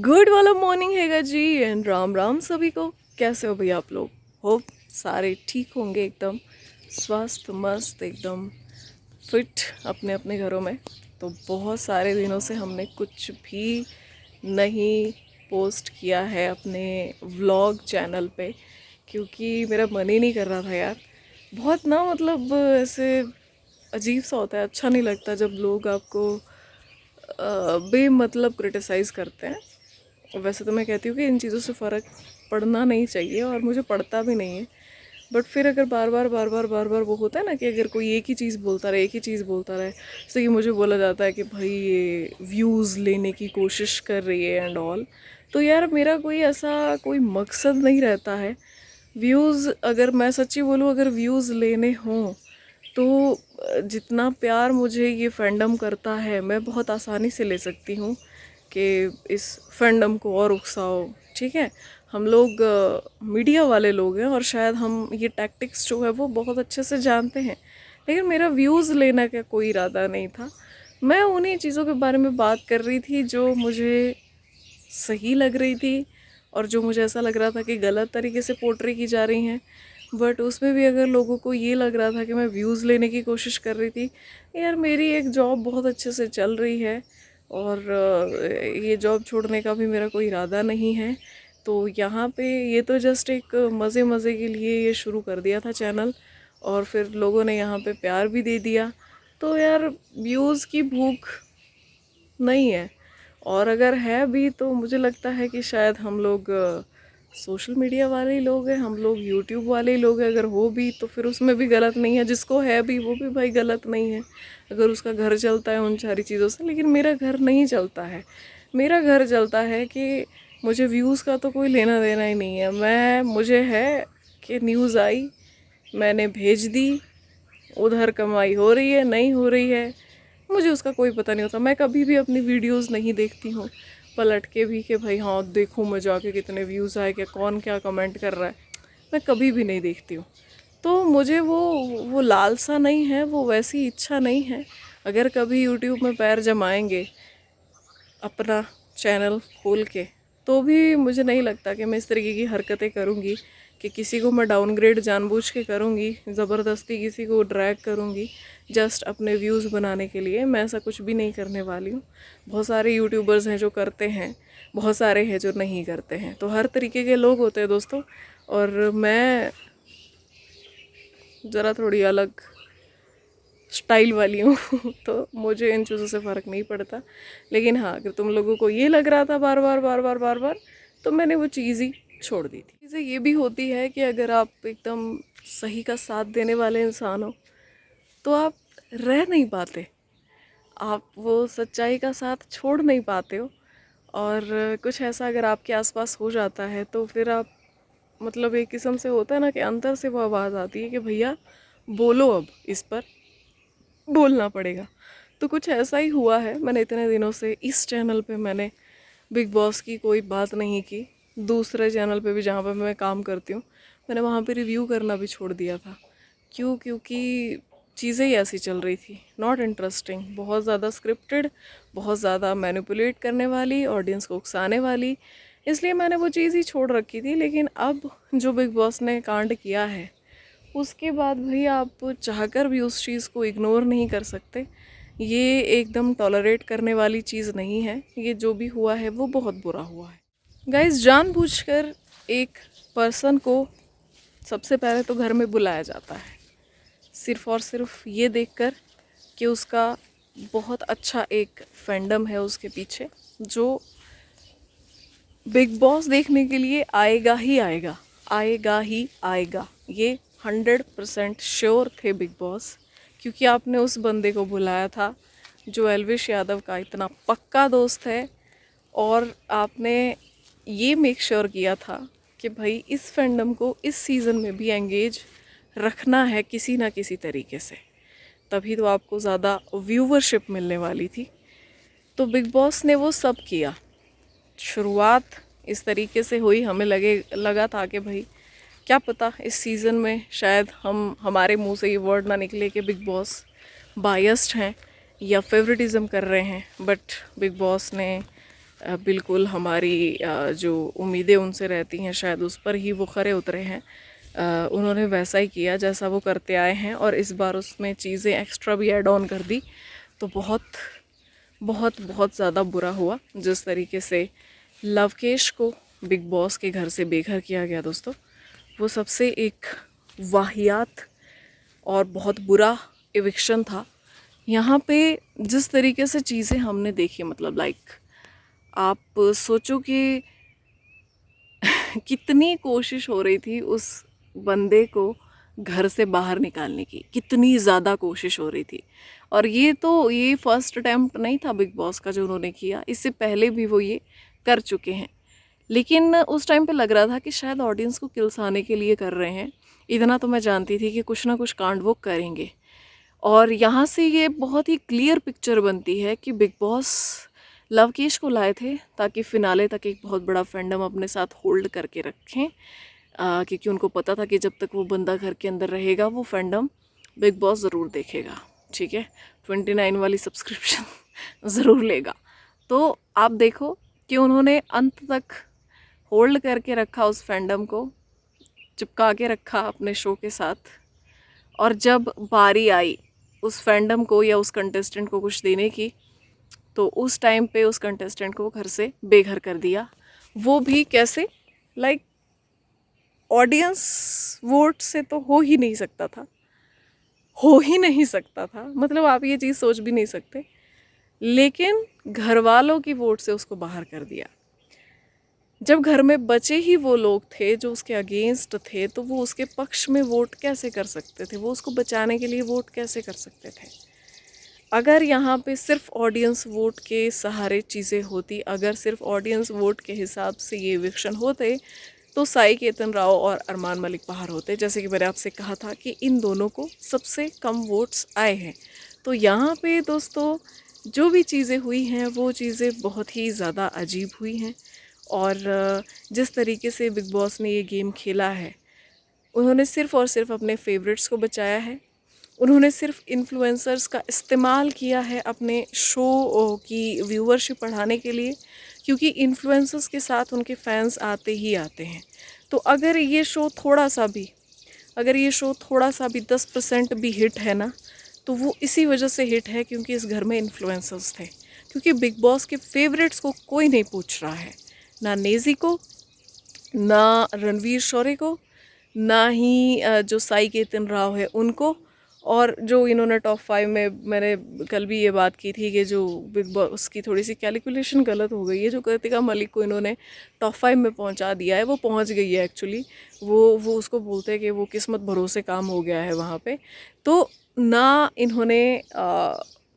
Good वाला morning हैगा जी and Ram Ram सभी को। कैसे हो भैया आप लोग? होप सारे ठीक होंगे, एकदम स्वस्थ मस्त, एकदम फिट अपने अपने घरों में। तो बहुत सारे दिनों से हमने कुछ भी नहीं पोस्ट किया है अपने व्लॉग चैनल पे, क्योंकि मेरा मन ही नहीं कर रहा था यार। बहुत ना मतलब ऐसे अजीब सा होता है, अच्छा नहीं लगता जब लोग आपको बेमतलब क्रिटिसाइज़ करते हैं। वैसे तो मैं कहती हूँ कि इन चीज़ों से फ़र्क पड़ना नहीं चाहिए और मुझे पड़ता भी नहीं है। बट फिर अगर बार बार वो होता है ना कि अगर कोई एक ही चीज़ बोलता रहे, एक ही चीज़ बोलता रहे, जैसे कि मुझे बोला जाता है कि भाई ये व्यूज़ लेने की कोशिश कर रही है एंड ऑल। तो यार मेरा कोई ऐसा कोई मकसद नहीं रहता है। व्यूज़, अगर मैं सच्ची बोलूँ, अगर व्यूज़ लेने हों तो जितना प्यार मुझे ये फैंडम करता है मैं बहुत आसानी से ले सकती हूँ कि इस फैंडम को और उकसाओ। ठीक है, हम लोग मीडिया वाले लोग हैं और शायद हम ये टैक्टिक्स जो है वो बहुत अच्छे से जानते हैं, लेकिन मेरा व्यूज़ लेने का कोई इरादा नहीं था। मैं उन्हीं चीज़ों के बारे में बात कर रही थी जो मुझे सही लग रही थी और जो मुझे ऐसा लग रहा था कि गलत तरीके से पोर्ट्रे की जा रही हैं। बट उसमें भी अगर लोगों को ये लग रहा था कि मैं व्यूज़ लेने की कोशिश कर रही थी, यार मेरी एक जॉब बहुत अच्छे से चल रही है और ये जॉब छोड़ने का भी मेरा कोई इरादा नहीं है। तो यहाँ पे ये तो जस्ट एक मज़े मज़े के लिए ये शुरू कर दिया था चैनल, और फिर लोगों ने यहाँ पे प्यार भी दे दिया। तो यार व्यूज़ की भूख नहीं है, और अगर है भी तो मुझे लगता है कि शायद हम लोग सोशल मीडिया वाले ही लोग हैं, हम लोग यूट्यूब वाले ही लोग हैं। अगर हो भी तो फिर उसमें भी गलत नहीं है, जिसको है भी वो भी भाई गलत नहीं है अगर उसका घर चलता है उन सारी चीज़ों से। लेकिन मेरा घर नहीं चलता है। मेरा घर चलता है कि मुझे व्यूज़ का तो कोई लेना देना ही नहीं है। मुझे है कि न्यूज़ आई, मैंने भेज दी, उधर कमाई हो रही है नहीं हो रही है मुझे उसका कोई पता नहीं होता। मैं कभी भी अपनी वीडियोस नहीं देखती हूँ पलट के भी कि भाई हाँ देखूँ मैं जाके कितने व्यूज़ आए, क्या कौन क्या कमेंट कर रहा है, मैं कभी भी नहीं देखती हूँ। तो मुझे वो लालसा नहीं है, वो वैसी इच्छा नहीं है। अगर कभी यूट्यूब में पैर जमाएंगे अपना चैनल खोल के, तो भी मुझे नहीं लगता कि मैं इस तरीके की हरकतें करूँगी कि किसी को मैं डाउनग्रेड जानबूझ के करूँगी, ज़बरदस्ती किसी को ड्रैग करूँगी जस्ट अपने व्यूज़ बनाने के लिए। मैं ऐसा कुछ भी नहीं करने वाली हूँ। बहुत सारे यूट्यूबर्स हैं जो करते हैं, बहुत सारे हैं जो नहीं करते हैं। तो हर तरीके के लोग होते हैं दोस्तों, और मैं ज़रा थोड़ी अलग स्टाइल वाली हूँ तो मुझे इन चीज़ों से फ़र्क नहीं पड़ता। लेकिन हाँ, अगर तुम लोगों को ये लग रहा था बार बार तो मैंने वो चीज़ ही छोड़ दी थी। चीज़ें ये भी होती है कि अगर आप एकदम सही का साथ देने वाले इंसान हो तो आप रह नहीं पाते, आप वो सच्चाई का साथ छोड़ नहीं पाते हो। और कुछ ऐसा अगर आपके आसपास हो जाता है तो फिर आप मतलब एक किस्म से होता है ना कि अंदर से वो आवाज़ आती है कि भैया बोलो, अब इस पर बोलना पड़ेगा। तो कुछ ऐसा ही हुआ है। मैंने इतने दिनों से इस चैनल पे मैंने बिग बॉस की कोई बात नहीं की। दूसरे चैनल पे भी जहाँ पे मैं काम करती हूँ मैंने वहाँ पे रिव्यू करना भी छोड़ दिया था। क्यों? क्योंकि चीज़ें ही ऐसी चल रही थी, नॉट इंटरेस्टिंग, बहुत ज़्यादा स्क्रिप्टेड, बहुत ज़्यादा मैनिपुलेट करने वाली, ऑडियंस को उकसाने वाली। इसलिए मैंने वो चीज़ ही छोड़ रखी थी। लेकिन अब जो बिग बॉस ने कांड किया है उसके बाद भाई आप चाहकर भी उस चीज़ को इग्नोर नहीं कर सकते। ये एकदम टॉलरेट करने वाली चीज़ नहीं है। ये जो भी हुआ है वो बहुत बुरा हुआ है। गाइस, जानबूझकर एक पर्सन को सबसे पहले तो घर में बुलाया जाता है सिर्फ़ और सिर्फ ये देखकर कि उसका बहुत अच्छा एक फैंडम है उसके पीछे, जो बिग बॉस देखने के लिए आएगा ही आएगा, आएगा ही आएगा। ये 100% श्योर थे बिग बॉस, क्योंकि आपने उस बंदे को बुलाया था जो एल्विश यादव का इतना पक्का दोस्त है, और आपने ये मेक श्योर किया था कि भाई इस फैंडम को इस सीज़न में भी एंगेज रखना है किसी ना किसी तरीके से, तभी तो आपको ज़्यादा व्यूवरशिप मिलने वाली थी। तो बिग बॉस ने वो सब किया। शुरुआत इस तरीके से हुई, हमें लगा था कि भाई क्या पता इस सीज़न में शायद हमारे मुंह से ये वर्ड ना निकले कि बिग बॉस बायस्ड हैं या फेवरेटिज़म कर रहे हैं। बट बिग बॉस ने बिल्कुल हमारी जो उम्मीदें उनसे रहती हैं शायद उस पर ही वो खरे उतरे हैं। उन्होंने वैसा ही किया जैसा वो करते आए हैं, और इस बार उसमें चीज़ें एक्स्ट्रा भी ऐड ऑन कर दी, तो बहुत बहुत बहुत ज़्यादा बुरा हुआ जिस तरीके से लवकेश को बिग बॉस के घर से बेघर किया गया दोस्तों। वो सबसे एक वाहियात और बहुत बुरा इविक्शन था। यहाँ पे जिस तरीके से चीज़ें हमने देखी, मतलब लाइक आप सोचो कि कितनी कोशिश हो रही थी उस बंदे को घर से बाहर निकालने की, कितनी ज़्यादा कोशिश हो रही थी। और ये फर्स्ट अटैम्प्ट नहीं था बिग बॉस का जो उन्होंने किया, इससे पहले भी वो ये कर चुके हैं। लेकिन उस टाइम पे लग रहा था कि शायद ऑडियंस को किलसाने के लिए कर रहे हैं। इतना तो मैं जानती थी कि कुछ ना कुछ कांड वो करेंगे। और यहाँ से ये बहुत ही क्लियर पिक्चर बनती है कि बिग बॉस लवकेश को लाए थे ताकि फिनाले तक एक बहुत बड़ा फैंडम अपने साथ होल्ड करके रखें, क्योंकि उनको पता था कि जब तक वो बंदा घर के अंदर रहेगा वो फैंडम बिग बॉस ज़रूर देखेगा, ठीक है, 29 वाली सब्सक्रिप्शन ज़रूर लेगा। तो आप देखो कि उन्होंने अंत तक होल्ड करके रखा, उस फैंडम को चिपका के रखा अपने शो के साथ। और जब बारी आई उस फैंडम को या उस कंटेस्टेंट को कुछ देने की, तो उस टाइम पे उस कंटेस्टेंट को घर से बेघर कर दिया। वो भी कैसे? लाइक ऑडियंस वोट से तो हो ही नहीं सकता था, हो ही नहीं सकता था, मतलब आप ये चीज़ सोच भी नहीं सकते। लेकिन घर वालों की वोट से उसको बाहर कर दिया। जब घर में बचे ही वो लोग थे जो उसके अगेंस्ट थे, तो वो उसके पक्ष में वोट कैसे कर सकते थे? वो उसको बचाने के लिए वोट कैसे कर सकते थे? अगर यहाँ पे सिर्फ ऑडियंस वोट के सहारे चीज़ें होती, अगर सिर्फ ऑडियंस वोट के हिसाब से ये इविक्शन होते, तो साई केतन राव और अरमान मलिक बाहर होते। जैसे कि मैंने आपसे कहा था कि इन दोनों को सबसे कम वोट्स आए हैं। तो यहाँ पे दोस्तों जो भी चीज़ें हुई हैं वो चीज़ें बहुत ही ज़्यादा अजीब हुई हैं। और जिस तरीके से बिग बॉस ने ये गेम खेला है, उन्होंने सिर्फ़ और सिर्फ अपने फेवरेट्स को बचाया है। उन्होंने सिर्फ इन्फ्लुएंसर्स का इस्तेमाल किया है अपने शो की व्यूअरशिप बढ़ाने के लिए, क्योंकि इन्फ्लुएंसर्स के साथ उनके फैंस आते ही आते हैं। तो अगर ये शो थोड़ा सा भी, अगर ये शो थोड़ा सा भी 10% भी हिट है ना, तो वो इसी वजह से हिट है क्योंकि इस घर में इन्फ्लुएंसर्स थे। क्योंकि बिग बॉस के फेवरेट्स को कोई नहीं पूछ रहा है, ना नेज़ी को, ना रणवीर शौर्य को, ना ही जो साई केतन राव है उनको। और जो इन्होंने टॉप 5 में, मैंने कल भी ये बात की थी कि जो बिग बॉस की थोड़ी सी कैलकुलेशन गलत हो गई है, जो कृतिका मलिक को इन्होंने टॉप 5 में पहुंचा दिया है, वो पहुंच गई है एक्चुअली। वो उसको बोलते हैं कि वो किस्मत भरोसे काम हो गया है वहाँ पे। तो ना इन्होंने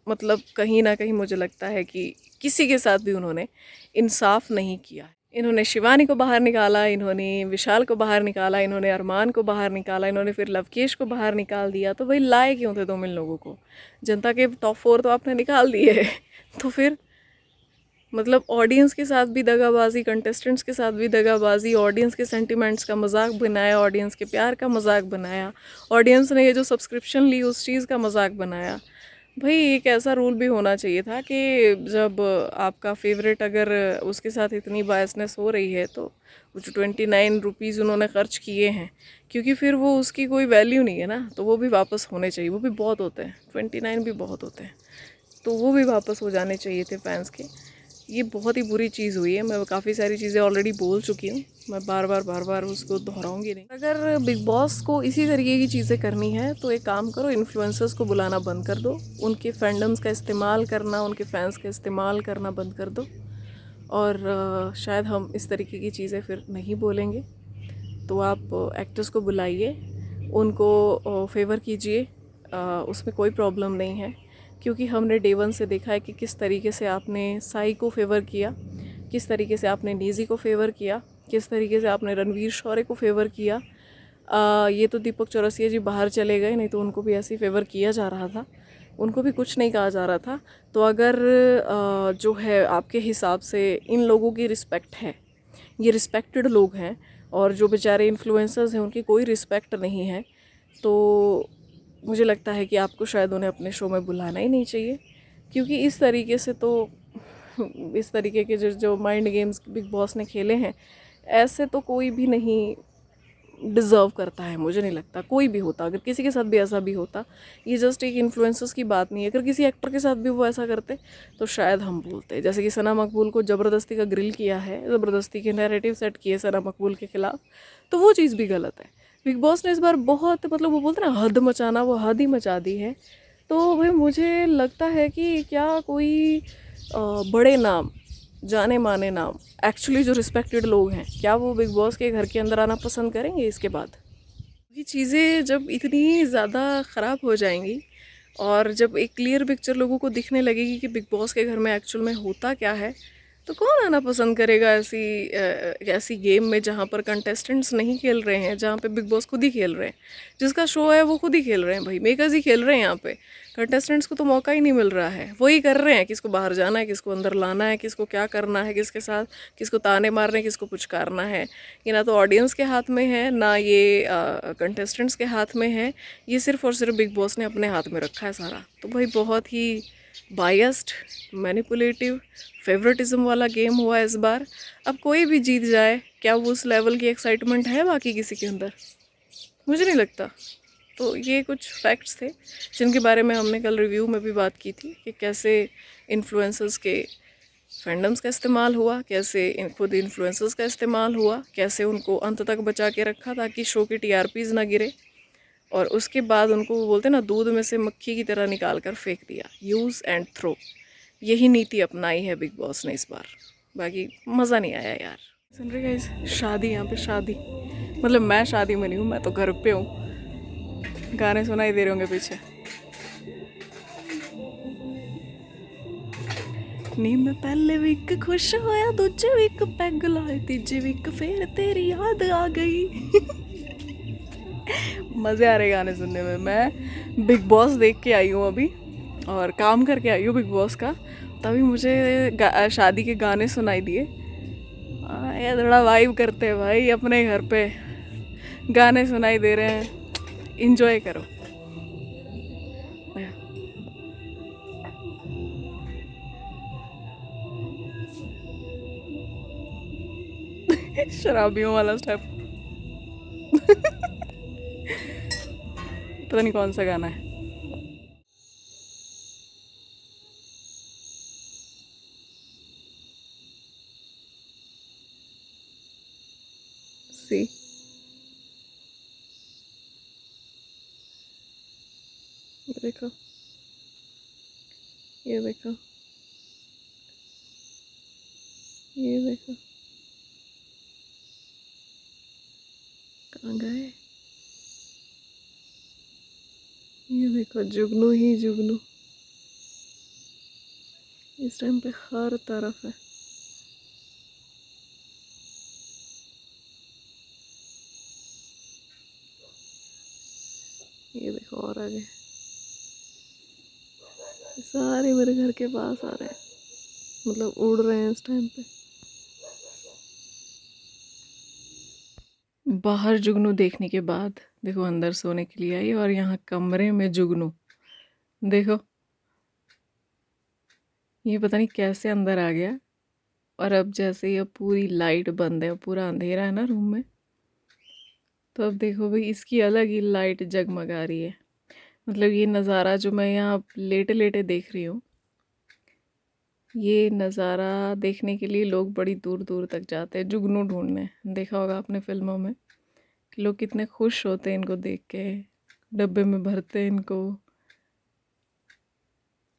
मतलब कहीं ना कहीं मुझे लगता है कि किसी के साथ भी उन्होंने इंसाफ नहीं किया है। इन्होंने शिवानी को बाहर निकाला, इन्होंने विशाल को बाहर निकाला, इन्होंने अरमान को बाहर निकाला, इन्होंने फिर लवकेश को बाहर निकाल दिया। तो भाई लाए क्यों थे तुम इन लोगों को? जनता के टॉप 4 तो आपने निकाल दिए तो फिर मतलब ऑडियंस के साथ भी दगाबाजी, कंटेस्टेंट्स के साथ भी दगाबाजी, ऑडियंस के सेंटिमेंट्स का मजाक बनाया, ऑडियंस के प्यार का मजाक बनाया, ऑडियंस ने ये जो सब्सक्रिप्शन ली उस चीज़ का मजाक बनाया। भाई एक ऐसा रूल भी होना चाहिए था कि जब आपका फेवरेट अगर उसके साथ इतनी बायसनेस हो रही है, तो वो जो 29 रुपीज़ उन्होंने ख़र्च किए हैं, क्योंकि फिर वो उसकी कोई वैल्यू नहीं है ना, तो वो भी वापस होने चाहिए। वो भी बहुत होते हैं, 29 भी बहुत होते हैं, तो वो भी वापस हो जाने चाहिए थे फैंस के। ये बहुत ही बुरी चीज़ हुई है। मैं काफ़ी सारी चीज़ें ऑलरेडी बोल चुकी हूँ, मैं बार बार उसको दोहराऊंगी नहीं। अगर बिग बॉस को इसी तरीके की चीज़ें करनी है तो एक काम करो, इन्फ्लुएंसर्स को बुलाना बंद कर दो, उनके फैंडम्स का इस्तेमाल करना, उनके फैंस का इस्तेमाल करना बंद कर दो, और शायद हम इस तरीके की चीज़ें फिर नहीं बोलेंगे। तो आप एक्टर्स को बुलाइए, उनको फेवर कीजिए, उसमें कोई प्रॉब्लम नहीं है। क्योंकि हमने डे 1 से देखा है कि किस तरीके से आपने साई को फेवर किया, किस तरीके से आपने नेज़ी को फेवर किया, किस तरीके से आपने रणवीर शौर्य को फेवर किया। ये तो दीपक चौरसिया जी बाहर चले गए, नहीं तो उनको भी ऐसे ही फेवर किया जा रहा था, उनको भी कुछ नहीं कहा जा रहा था। तो अगर जो है आपके हिसाब से इन लोगों की रिस्पेक्ट है, ये रिस्पेक्टेड लोग हैं, और जो बेचारे इन्फ्लुएंसर्स हैं उनकी कोई रिस्पेक्ट नहीं है, तो मुझे लगता है कि आपको शायद उन्हें अपने शो में बुलाना ही नहीं चाहिए। क्योंकि इस तरीके से तो इस तरीके के जो जो माइंड गेम्स बिग बॉस ने खेले हैं, ऐसे तो कोई भी नहीं डिज़र्व करता है। मुझे नहीं लगता कोई भी होता, अगर किसी के साथ भी ऐसा भी होता, ये जस्ट एक इन्फ्लुएंसर्स की बात नहीं है। अगर किसी एक्टर के साथ भी वो ऐसा करते तो शायद हम बोलते, जैसे कि सना मकबूल को ज़बरदस्ती का ग्रिल किया है, ज़बरदस्ती के नैरेटिव सेट किए सना मकबूल के खिलाफ, तो वो चीज़ भी गलत है। बिग बॉस ने इस बार बहुत, मतलब वो बोलते हैं ना हद मचाना, वो हद ही मचा दी है। तो भाई मुझे लगता है कि क्या कोई बड़े नाम, जाने माने नाम, एक्चुअली जो रिस्पेक्टेड लोग हैं, क्या वो बिग बॉस के घर के अंदर आना पसंद करेंगे इसके बाद? ये चीज़ें जब इतनी ज़्यादा ख़राब हो जाएंगी और जब एक क्लियर पिक्चर लोगों को दिखने लगेगी कि बिग बॉस के घर में एक्चुअल में होता क्या है, तो कौन आना पसंद करेगा ऐसी गेम में जहाँ पर कंटेस्टेंट्स नहीं खेल रहे हैं, जहाँ पे बिग बॉस खुद ही खेल रहे हैं। जिसका शो है वो खुद ही खेल रहे हैं भाई, मेकर्स ही खेल रहे हैं यहाँ पे। कंटेस्टेंट्स को तो मौका ही नहीं मिल रहा है, वही कर रहे हैं, किसको बाहर जाना है, किसको अंदर लाना है, किसको क्या करना है, किसके साथ किसको ताने मारने, किसको पुचकारना है। ये ना तो ऑडियंस के हाथ में है, ना ये कंटेस्टेंट्स के हाथ में है। ये सिर्फ और सिर्फ बिग बॉस ने अपने हाथ में रखा है सारा। तो भाई बहुत ही बायस्ड, मैनिपुलेटिव, फेवरेटिज्म वाला गेम हुआ इस बार। अब कोई भी जीत जाए, क्या वो उस लेवल की एक्साइटमेंट है बाकी किसी के अंदर? मुझे नहीं लगता। तो ये कुछ फैक्ट्स थे जिनके बारे में हमने कल रिव्यू में भी बात की थी कि कैसे इन्फ्लुएंसर्स के फैंडम्स का इस्तेमाल हुआ, कैसे खुद इन्फ्लुएंसर्स का इस्तेमाल हुआ, कैसे उनको अंत तक बचा के रखा ताकि शो की टीआरपीज़ ना गिरे, और उसके बाद उनको वो बोलते ना दूध में से मक्खी की तरह निकाल कर फेंक दिया, यूज़ एंड थ्रो। यही नीति अपनाई है बिग बॉस ने इस बार। बाकी मज़ा नहीं आया यार। सुन रहे गाइस, शादी, यहाँ पे शादी, मतलब मैं शादी में नहीं हूँ, मैं तो घर पे हूँ। गाने सुनाई दे रहे होंगे पीछे। नी मैं पहले वीक खुश होया, दूजे वीक पैग लाए, तीजे वीक फिर तेरी याद आ गई। मज़े आ रहे गाने सुनने में। मैं बिग बॉस देख के आई हूँ अभी, और काम करके आई हूँ बिग बॉस का, तभी मुझे शादी के गाने सुनाई दिए। ये थोड़ा वाइब करते हैं भाई, अपने घर पे गाने सुनाई दे रहे हैं, इंजॉय करो। शराबियों वाला स्टेप। पता नहीं कौन सा गाना है। सी, ये देखो, ये देखो, ये देखो, कहाँ गए? ये देखो, जुगनू ही जुगनू इस टाइम पे हर तरफ है। ये देखो और आगे, सारे मेरे घर के पास आ रहे हैं, मतलब उड़ रहे हैं इस टाइम पे। बाहर जुगनू देखने के बाद देखो अंदर सोने के लिए आई, और यहाँ कमरे में जुगनू देखो, ये पता नहीं कैसे अंदर आ गया। और अब जैसे ये पूरी लाइट बंद है, पूरा अंधेरा है ना रूम में, तो अब देखो भाई इसकी अलग ही लाइट जगमगा रही है। मतलब ये नज़ारा जो मैं यहाँ लेटे लेटे देख रही हूँ, ये नज़ारा देखने के लिए लोग बड़ी दूर दूर तक जाते हैं जुगनू ढूंढने। देखा होगा आपने फिल्मों में कि लोग कितने खुश होते हैं इनको देख के, डब्बे में भरते हैं इनको।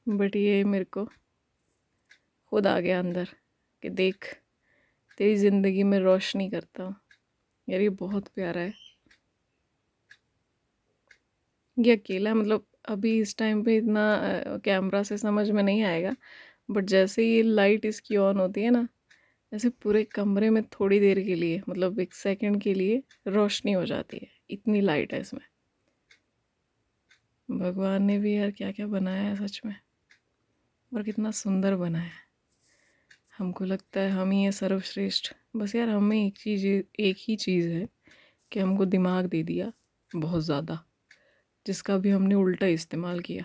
बट ये मेरे को खुद आ गया अंदर कि देख, तेरी ज़िंदगी में रोशनी करता हूँ। यार ये बहुत प्यारा है। ये अकेला, मतलब अभी इस टाइम पे इतना कैमरा से समझ में नहीं आएगा, बट जैसे ये लाइट इसकी ऑन होती है ना, ऐसे पूरे कमरे में थोड़ी देर के लिए, मतलब 1 सेकंड के लिए रोशनी हो जाती है, इतनी लाइट है इसमें। भगवान ने भी यार क्या क्या बनाया है सच में, और कितना सुंदर बनाया है। हमको लगता है हम ही है सर्वश्रेष्ठ। बस यार हमें एक ही चीज़ है कि हमको दिमाग दे दिया बहुत ज़्यादा, जिसका भी हमने उल्टा इस्तेमाल किया।